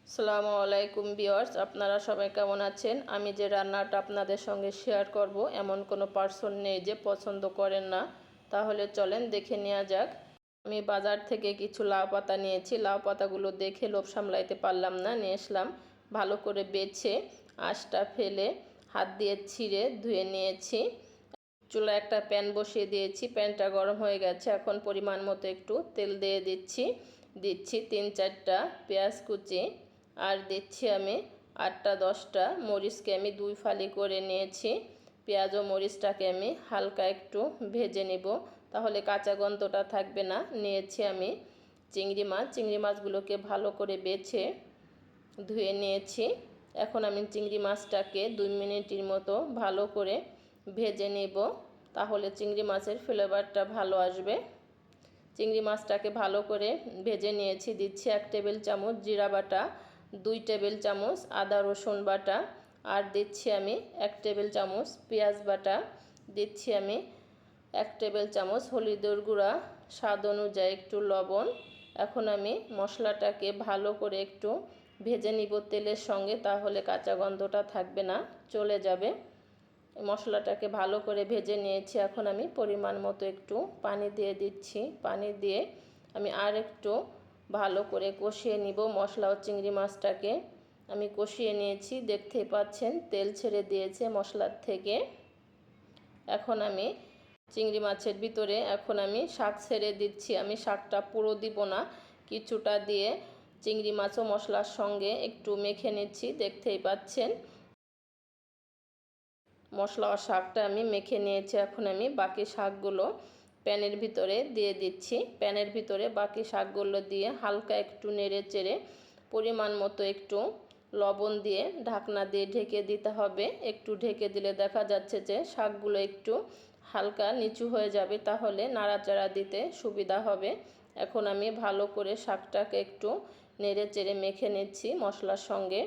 আসসালামু আলাইকুম ভিউয়ার্স, আপনারা সবাই কেমন আছেন? আমি যে রান্নাটা আপনাদের সঙ্গে শেয়ার করব এমন কোনো পার্সন নেই যে পছন্দ করেন না। তাহলে চলেন দেখে নেওয়া যাক। আমি বাজার থেকে কিছু লাউ পাতা নিয়েছি। লাউ পাতাগুলো দেখে লোভ সামলাইতে পারলাম না, নিয়ে আসলাম। ভালো করে বেছে আঁশটা ফেলে হাত দিয়ে ছিঁড়ে ধুয়ে নিয়েছি। চুলায় একটা প্যান বসিয়ে দিয়েছি, প্যানটা গরম হয়ে গেছে। এখন পরিমাণ মতো একটু তেল দিয়ে দিচ্ছি 3-4টা পেঁয়াজ কুচি, আর দিচ্ছি আমি 8-10টা মরিচকে আমি 2 ফালি করে নিয়েছি। পেঁয়াজ ও মরিচটাকে আমি হালকা একটু ভেজে নেব, তাহলে কাঁচা গন্ধটা থাকবে না। নিয়েছি আমি চিংড়ি মাছগুলোকে ভালো করে বেছে ধুয়ে নিয়েছি। এখন আমি চিংড়ি মাছটাকে 2 মিনিটের মতো ভালো করে ভেজে নেব, তাহলে চিংড়ি মাছের ফ্লেভারটা ভালো আসবে। চিংড়ি মাছটাকে ভালো করে ভেজে নিয়েছি। দিচ্ছি 1 টেবিল চামচ জিরা বাটা, 2 টেবিল চামচ আদা রসুন বাটা, আর দিচ্ছি আমি 1 টেবিল চামচ পেঁয়াজ বাটা, দিচ্ছি আমি 1 টেবিল চামচ হলুদের গুঁড়া, স্বাদ অনুযায়ী একটু লবণ। এখন আমি মশলাটাকে ভালো করে একটু ভেজে নিব তেলের সঙ্গে, তাহলে কাঁচা গন্ধটা থাকবে না, চলে যাবে। মশলাটাকে ভালো করে ভেজে নিয়েছি। এখন আমি পরিমাণ মতো একটু পানি দিয়ে দিচ্ছি। পানি দিয়ে আমি আর একটু ভালো করে কষিয়ে নিব। মশলা ও চিংড়ি মাছটাকে আমি কষিয়ে নিয়েছি, দেখতেই পাচ্ছেন তেল ছেড়ে দিয়েছে মশলার থেকে। এখন আমি চিংড়ি মাছের ভিতরে শাক ছেড়ে দিচ্ছি। আমি শাকটা পুরো দিব না, কিছুটা দিয়ে চিংড়ি মাছ ও মশলার সঙ্গে একটু মেখে নিচ্ছি, দেখতেই পাচ্ছেন। মশলা ও শাকটা আমি মেখে নিয়েছি। এখন আমি বাকি শাকগুলো প্যানের ভিতরে দিয়ে দিচ্ছি। প্যানের ভিতরে বাকি শাকগুলো দিয়ে হালকা একটু নেড়ে চেড়ে পরিমাণ মতো একটু লবণ দিয়ে ঢাকনা দিয়ে ঢেকে দিতে হবে। একটু ঢেকে দিলে দেখা যাচ্ছে যে শাকগুলো একটু হালকা নিচু হয়ে যাবে, তাহলে নাড়াচাড়া দিতে সুবিধা হবে। এখন আমি ভালো করে শাকটাকে একটু নেড়ে চেড়ে মেখে নিচ্ছি মশলার সঙ্গে।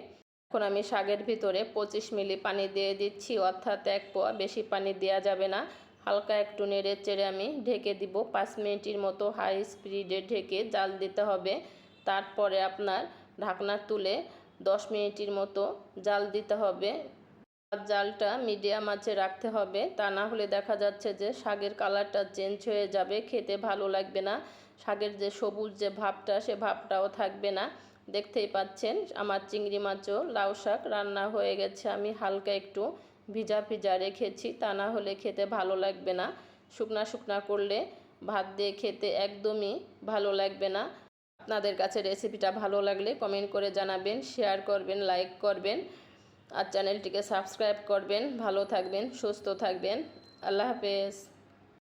এখন আমি শাকের ভিতরে 25 মিলি পানি দিয়ে দিচ্ছি, অর্থাৎ 1 পোয়া, বেশি পানি দেওয়া যাবে না। হালকা একটু নেড়ে চেড়ে আমি ঢেকে দিব। 5 মিনিটের মতো হাই স্পিডে ঢেকে জাল দিতে হবে। তারপরে আপনার ঢাকনা তুলে 10 মিনিটের মতো জাল দিতে হবে। জালটা মিডিয়াম আঁচে রাখতে হবে, তা না হলে দেখা যাচ্ছে যে শাকের কালারটা চেঞ্জ হয়ে যাবে, খেতে ভালো লাগবে না। শাকের যে সবুজ যে ভাবটা, সে ভাবটাও থাকবে না। দেখতেই পাচ্ছেন আমার চিংড়ি মাছ ও লাউ শাক রান্না হয়ে গেছে। আমি হালকা একটু ভিজা ভিজা রেখেছি, তা না হলে খেতে ভালো লাগবে না। শুকনা শুকনা করলে ভাত দিয়ে খেতে একদমই ভালো লাগবে না। আপনাদের কাছে রেসিপিটা ভালো লাগলে কমেন্ট করে জানাবেন, শেয়ার করবেন, লাইক করবেন, আর চ্যানেলটিকে সাবস্ক্রাইব করবেন। ভালো থাকবেন, সুস্থ থাকবেন। আল্লাহ হাফেজ।